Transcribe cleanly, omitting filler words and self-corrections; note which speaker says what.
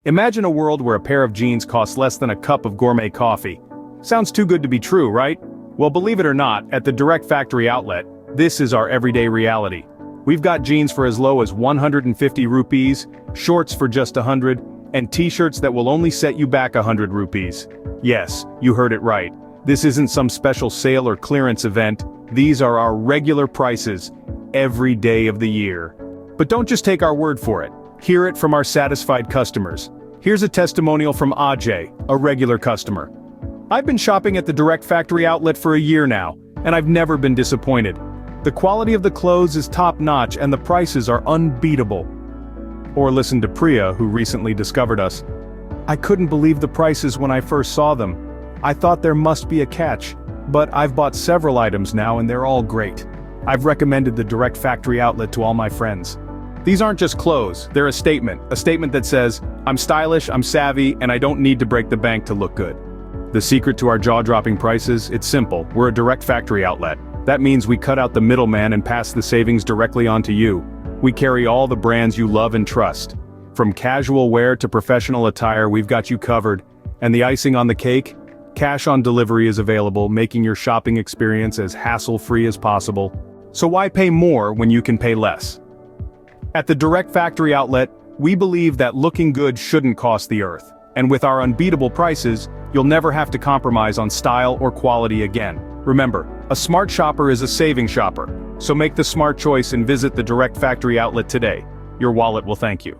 Speaker 1: Imagine a world where a pair of jeans costs less than a cup of gourmet coffee. Sounds too good to be true, right? Well, believe it or not, at the Direct Factory outlet, this is our everyday reality. We've got jeans for as low as 150 rupees, shorts for just 100, and t-shirts that will only set you back 100 rupees. Yes, you heard it right. This isn't some special sale or clearance event. These are our regular prices, every day of the year. But don't just take our word for it. Hear it from our satisfied customers. Here's a testimonial from Ajay, a regular customer. I've been shopping at the Direct Factory outlet for a year now, and I've never been disappointed. The quality of the clothes is top-notch and the prices are unbeatable. Or listen to Priya, who recently discovered us. I couldn't believe the prices when I first saw them. I thought there must be a catch, but I've bought several items now and they're all great. I've recommended the Direct Factory outlet to all my friends. These aren't just clothes, they're a statement that says, I'm stylish, I'm savvy, and I don't need to break the bank to look good. The secret to our jaw-dropping prices, it's simple, we're a Direct Factory outlet. That means we cut out the middleman and pass the savings directly onto you. We carry all the brands you love and trust. From casual wear to professional attire, we've got you covered. And the icing on the cake? Cash on delivery is available, making your shopping experience as hassle-free as possible. So why pay more when you can pay less? At the Direct Factory outlet, we believe that looking good shouldn't cost the earth. And with our unbeatable prices, you'll never have to compromise on style or quality again. Remember, a smart shopper is a saving shopper. So make the smart choice and visit the Direct Factory outlet today. Your wallet will thank you.